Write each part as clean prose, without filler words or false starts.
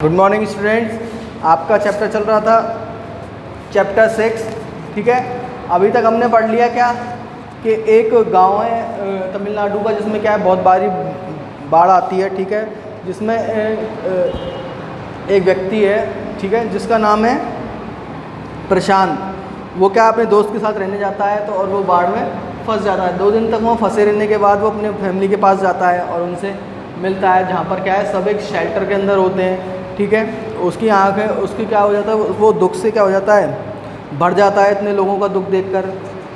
Good morning students, आपका chapter चल रहा था चैप्टर 6। ठीक है, अभी तक हमने पढ़ लिया क्या कि एक गांव है तमिलनाडु का जिसमें क्या है बहुत भारी बाढ़ आती है। ठीक है, जिसमें एक व्यक्ति है, ठीक है, जिसका नाम है प्रशांत। वो क्या अपने दोस्त के साथ रहने जाता है तो और वो बाढ़ में फंस जाता है। 2 दिन तक वो फंसे रहने के बाद वो अपने फैमिली के पास जाता है और उनसे मिलता है, जहाँ पर क्या है सब एक शेल्टर के अंदर होते हैं। ठीक है, उसकी आँख है, उसकी क्या हो जाता है, वो दुख से क्या हो जाता है, भर जाता है इतने लोगों का दुख देखकर।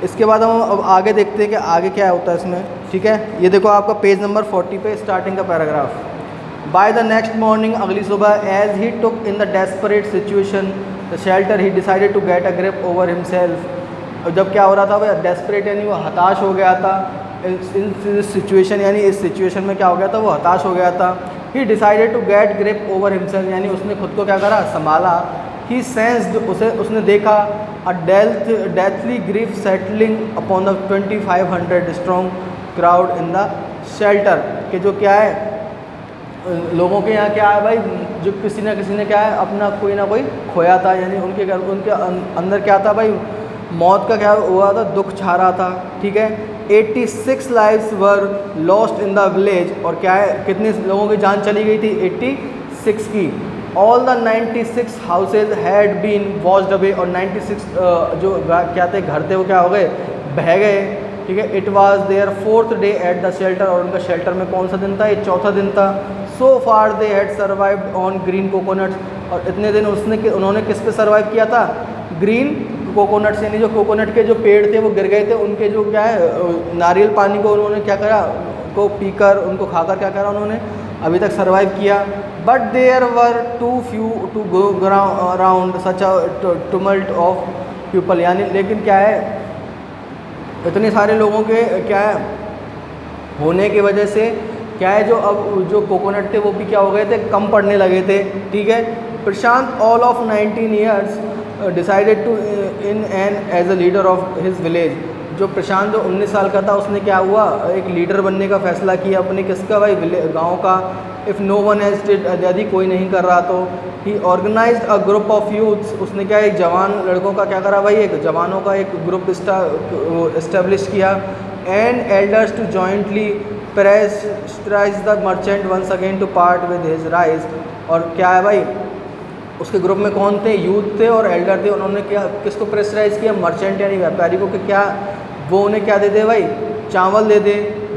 इसके बाद हम अब आगे देखते हैं कि आगे क्या होता है इसमें। ठीक है, ये देखो आपका पेज नंबर 40 पे स्टार्टिंग का paragraph. By the next morning, अगली सुबह, as he took in the desperate situation the shelter, he decided to get a grip over himself. जब क्या हो रहा था, वो डेस्परेट यानी वो हताश हो गया था इन सिचुएशन, यानी इस सिचुएशन में क्या हो गया था, वो हताश हो गया था। He decided to get grip over himself, यानी उसने खुद को क्या करा, संभाला। ही सेंस्ड, उसने देखा a deathly grief settling upon the 2500 strong crowd in the shelter, कि जो क्या है लोगों के यहाँ क्या है भाई, जो किसी ने क्या है अपना कोई ना कोई खोया था, यानी उनके घर उनके अंदर क्या था भाई, मौत का क्या हुआ था, दुख छा रहा था। ठीक है, 86 lives were lost in the village, और क्या है कितने लोगों की जान चली गई थी, 86 की। All the 96 houses had been washed away, और 96 जो क्या थे घर थे वो क्या हो गए, बह गए। ठीक है, it was their 4th day at the shelter, और उनका शेल्टर में कौन सा दिन था, ये 4था दिन था। So far they had survived on green coconuts, और इतने दिन उन्होंने किस पे सर्वाइव किया था, ग्रीन कोकोनट्स, यानी जो कोकोनट के जो पेड़ थे वो गिर गए थे, उनके जो क्या है नारियल पानी को उन्होंने क्या करा, उनको पीकर उनको खाकर क्या करा, उन्होंने अभी तक सर्वाइव किया। But there were too few to go around such a tumult of people, यानी लेकिन क्या है इतने सारे लोगों के क्या है होने की वजह से क्या है, जो अब जो कोकोनट थे वो भी क्या हो गए थे, कम पड़ने लगे थे। ठीक है, Prashant all of 19 years decided to in an as a leader of his village. जो प्रशांत जो 19 साल का था, उसने क्या हुआ, एक लीडर बनने का फैसला किया अपने किसका भाई, गांव का। If no one has did, यदि कोई नहीं कर रहा तो he organized a group of youths, उसने क्या एक जवान लड़कों का क्या करा भाई, एक जवानों का एक ग्रुप इस्टेब्लिश किया। And elders to jointly pressurise the merchant once again to part with his rice, और क्या है भाई उसके ग्रुप में कौन थे, यूथ थे और एल्डर थे। उन्होंने क्या किसको प्रेशराइज किया, मर्चेंट यानी व्यापारी को, कि क्या वो उन्हें क्या दे दे भाई, चावल दे दे।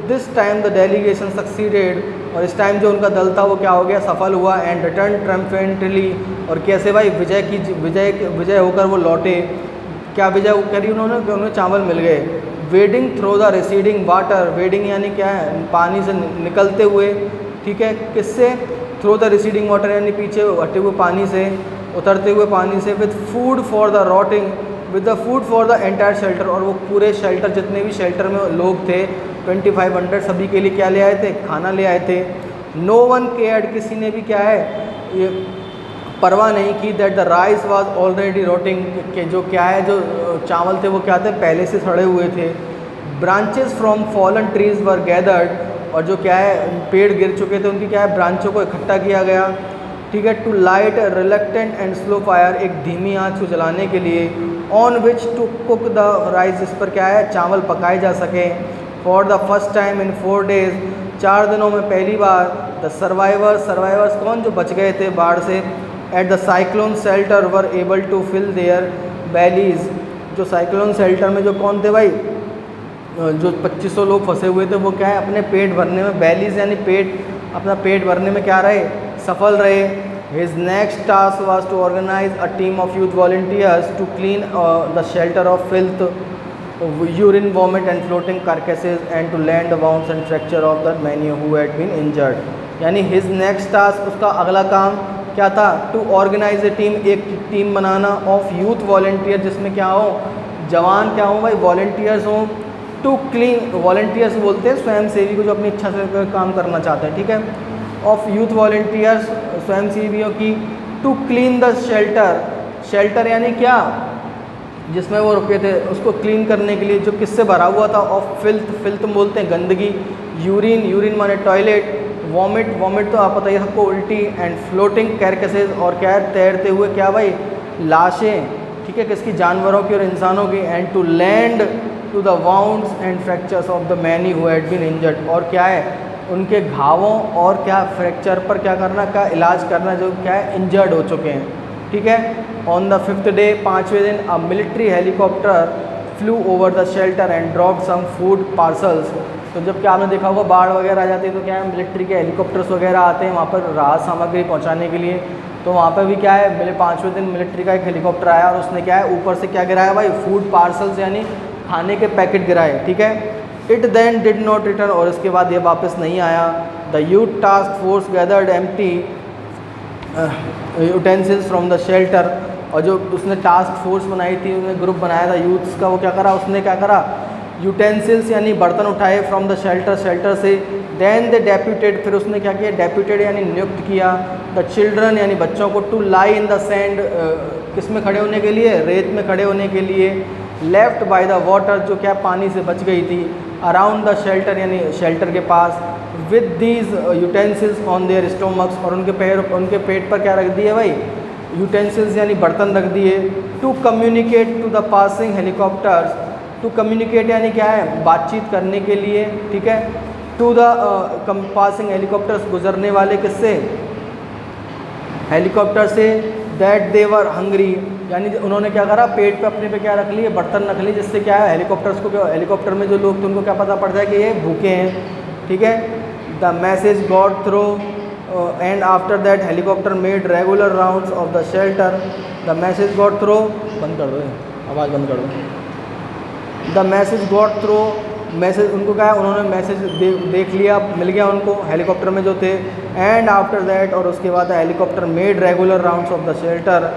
This time the delegation succeeded, और इस टाइम जो उनका दल था वो क्या हो गया, सफल हुआ। एंड रिटर्न ट्रम्पेंटली, और कैसे भाई विजय होकर वो लौटे। क्या विजय करी उन्होंने, कि उन्हें चावल मिल गए। Wedding through the receding water, wedding यानी क्या है, पानी से निकलते हुए। ठीक है, किससे, थ्रू द रिसीडिंग वाटर यानी पीछे हटे हुए पानी से, उतरते हुए पानी से। With food for the rotting, with the food for the entire shelter, और वो पूरे शेल्टर जितने भी शेल्टर में लोग थे 2500 सभी के लिए क्या ले आए थे, खाना ले आए थे। नो वन केयर्ड, किसी ने भी क्या है ये परवाह नहीं की, that the rice was already rotting, के जो क्या है जो चावल थे वो क्या थे, पहले से सड़े हुए थे। Branches from fallen trees were gathered, और जो क्या है पेड़ गिर चुके थे उनकी क्या है ब्रांचों को इकट्ठा किया गया। ठीक है, to light reluctant and slow fire, एक धीमी आंच को जलाने के लिए। On which to cook the rice, इस पर क्या है चावल पकाए जा सके। For the first time in 4 days, 4 दिनों में पहली बार। द सर्वाइवर्स कौन, जो बच गए थे बाढ़ से, at the cyclone shelter were able to fill their bellies, जो साइक्लोन शेल्टर में जो कौन थे भाई, जो 2500 लोग फंसे हुए थे वो क्या है अपने पेट भरने में, बैलीज यानी पेट, अपना पेट भरने में क्या रहे, सफल रहे। His next task was to organize a team of youth volunteers to clean the shelter of filth, urine, vomit and floating carcasses, and to land the wounds and fracture of the many who had been injured. यानी his next task, उसका अगला काम क्या था, to organize a team, एक team बनाना, of youth volunteer, जिसमें क्या हो, जवान क्या हो भाई, वॉलंटियर्स हों। टू क्लीन, वॉलंटियर्स बोलते हैं स्वयंसेवी को जो अपनी इच्छा से काम करना चाहते हैं। ठीक है, ऑफ यूथ वॉलंटियर्स, स्वयंसेवियों की। To clean the shelter, shelter यानी क्या, जिसमें वो रुके थे उसको क्लीन करने के लिए, जो किससे भरा हुआ था, ऑफ फिल्थ, फिल्थ बोलते हैं गंदगी। यूरिन, यूरिन माने टॉयलेट। वॉमिट तो आप पता ही सबको, उल्टी, एंड फ्लोटिंग कैरकेसेस, और क्या है, तैरते हुए क्या भाई, लाशें, ठीक है, किसकी, जानवरों की और इंसानों की, and to tend to the wounds and fractures of the many who had been injured, और क्या है, उनके घावों और क्या फ्रैक्चर पर क्या करना, का इलाज करना, जो क्या है इंजर्ड हो चुके हैं, ठीक है। ऑन द 5th डे, 5वें दिन, a military helicopter flew over the shelter and drop some food parcels. तो जब क्या आपने देखा होगा बाढ़ वगैरह आ जाती है तो क्या है, मिलिट्री के हेलीकॉप्टर्स वगैरह आते हैं वहाँ पर राहत सामग्री पहुँचाने के लिए। तो वहाँ पर भी क्या है, मेरे 5वें दिन मिलिट्री का एक हेलीकॉप्टर आया और उसने क्या है, ऊपर से क्या गिराया भाई, फूड पार्सल्स यानी खाने के पैकेट गिराए, ठीक है। It then did not return, और इसके बाद ये वापस नहीं आया। The youth task force gathered empty utensils from the shelter, और जो उसने टास्क फोर्स बनाई थी, उसने ग्रुप बनाया था यूथ्स का, वो क्या करा, उसने क्या करा, यूटेंसिल्स यानी बर्तन उठाए फ्रॉम द शेल्टर से। देन दे डेप्यूटेड, फिर उसने क्या किया, डेप्यूटेड यानी नियुक्त किया, द चिल्ड्रन यानी बच्चों को, to lie in the sand, किस में खड़े होने के लिए, रेत में खड़े होने के लिए, लेफ्ट बाय द वाटर, जो क्या पानी से बच गई थी, अराउंड द शेल्टर यानी शेल्टर के पास, with these utensils on their stomachs, और उनके पेट पर क्या रख दिए भाई, यूटेंसिल्स यानी बर्तन रख दिए। To communicate to the passing helicopters, to communicate यानी क्या है, बातचीत करने के लिए, ठीक है। टू द पासिंग हेलीकॉप्टर्स, गुजरने वाले किससे, हेलीकॉप्टर से, दैट दे वर हंग्री, यानी उन्होंने क्या करा, पेट पे अपने पे क्या रख लिए, बर्तन रख लिए, जिससे क्या है, हेलीकॉप्टर्स को, हेलीकॉप्टर में जो लोग थे उनको क्या पता पड़ जाए कि ये भूखे हैं, ठीक है। The message got through and after that helicopter made regular rounds of the shelter. The message got through, बंद कर दो, आवाज़ बंद कर दो। The message got through, message उनको क्या है, उन्होंने मैसेज देख लिया, मिल गया उनको हेलीकॉप्टर में जो थे। एंड आफ्टर दैट, और उसके बाद helicopter made regular rounds of the shelter,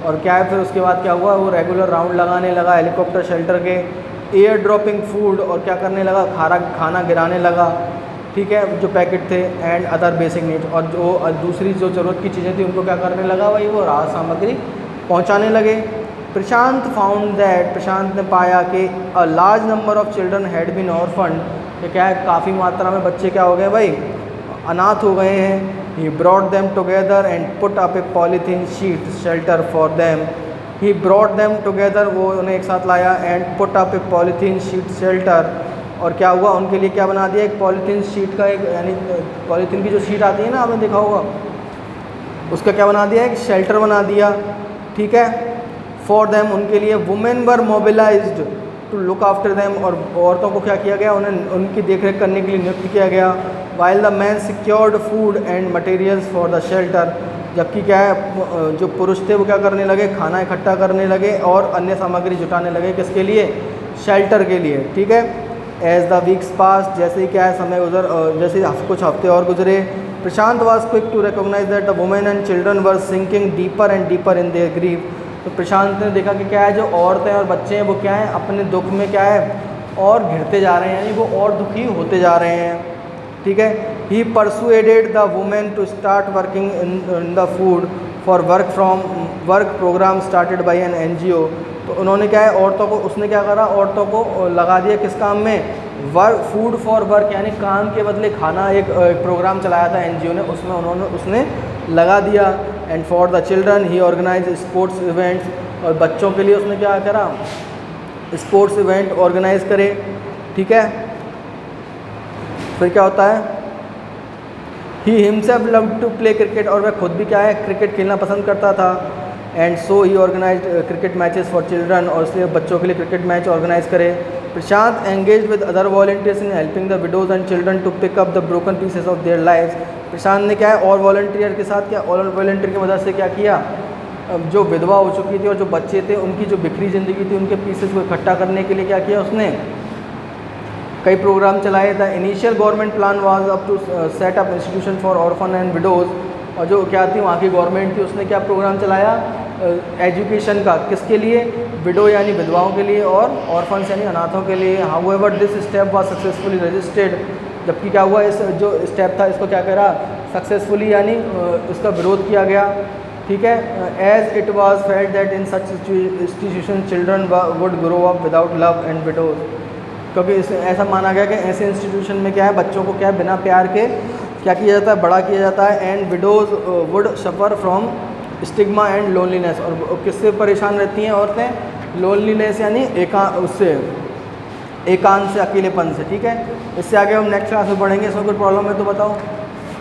और क्या है, फिर उसके बाद क्या हुआ, वो रेगुलर राउंड लगाने लगा हेलीकॉप्टर शेल्टर के। एयर ड्रॉपिंग फूड, और क्या करने लगा, खाना गिराने लगा, ठीक है, जो पैकेट थे। एंड अदर बेसिक नीड्स, और जो दूसरी जो ज़रूरत की चीज़ें थी उनको क्या करने लगा भाई, वो राहत सामग्री पहुँचाने लगे। प्रशांत फाउंड दैट, प्रशांत ने पाया कि a large number of children had been orphaned, कि क्या है, काफ़ी मात्रा में बच्चे क्या हो गए भाई, अनाथ हो गए हैं। He brought them together and put up A polythene sheet shelter for them, he brought them together, वो उन्हें एक साथ लाया, and put up A polythene sheet shelter, और क्या हुआ, उनके लिए क्या बना दिया, एक पॉलीथीन शीट का, एक यानी पॉलीथीन की जो शीट आती है ना, आपने देखा होगा, उसका क्या बना दिया, एक शेल्टर बना दिया, ठीक है, फॉर देम, उनके लिए। Women were mobilised to look after them, और औरतों को क्या किया गया, उन्हें उनकी देखरेख करने के लिए नियुक्त किया गया। While the man secured food and materials for the shelter, जबकि क्या है, जो पुरुष थे वो क्या करने लगे, खाना इकट्ठा करने लगे और अन्य सामग्री जुटाने लगे, किसके लिए, शेल्टर के लिए, ठीक है। एज द वीक्स पास, जैसे ही क्या है समय जैसे कुछ हफ्ते और गुजरे, Prashant was quick to recognize that the women and children were sinking deeper and deeper in their grief. तो प्रशांत ने देखा कि क्या है, जो औरतें और बच्चे हैं वो क्या है, अपने दुख में क्या है, और घिरते जा रहे हैं, यानी वो और दुखी होते जा रहे हैं, ठीक है। He persuaded the women to start working in the food for work programme started by an NGO। तो उन्होंने क्या है, औरतों को, उसने क्या करा, औरतों को लगा दिया किस काम में, फूड फॉर वर्क, यानी काम के बदले खाना, एक प्रोग्राम चलाया था NGO ने, उसमें उसने लगा दिया। And for the children he organised sports events, और बच्चों के लिए उसने क्या करा, स्पोर्ट्स इवेंट ऑर्गेनाइज करे, ठीक है। फिर क्या होता है, he himself loved to play cricket, और वह खुद भी क्या है, क्रिकेट खेलना पसंद करता था। And so he organize cricket matches for children, और इसलिए बच्चों के लिए क्रिकेट मैच ऑर्गेनाइज करे। Prashant engage with other volunteers in helping the widows and children to pick up the broken pieces of their lives. Prashant ने क्या है, और वॉलंटियर के साथ क्या, और वॉलंटियर की मदद से क्या किया, जो विधवा हो चुकी थी और जो बच्चे थे उनकी जो बिखरी ज़िंदगी थी, उनके पीसेस को इकट्ठा करने के लिए क्या किया उसने, कई प्रोग्राम चलाए था। Initial government plan was up to set up institution for orphan and widows, और जो क्या थी वहाँ की गवर्नमेंट थी, उसने क्या प्रोग्राम चलाया, एजुकेशन का, किसके लिए, विडो यानी विधवाओं के लिए, और ऑर्फन्स यानी अनाथों के लिए। However this step was successfully registered, जबकि क्या हुआ, इस जो स्टेप था इसको क्या करा, सक्सेसफुली यानी इसका विरोध किया गया, ठीक है। As it was felt that in such institution children would grow up without love and widows, क्योंकि ऐसा माना गया कि ऐसे इंस्टीट्यूशन में क्या है, बच्चों को क्या है, बिना प्यार के क्या किया जाता है, बड़ा किया जाता है। And widows would suffer from stigma and loneliness, और किससे परेशान रहती हैं औरतें, लोनलीनेस यानी उससे एकांत से, अकेलेपन से। ठीक है, इससे आगे हम नेक्स्ट क्लास में पढ़ेंगे। इसमें कोई प्रॉब्लम है तो बताओ।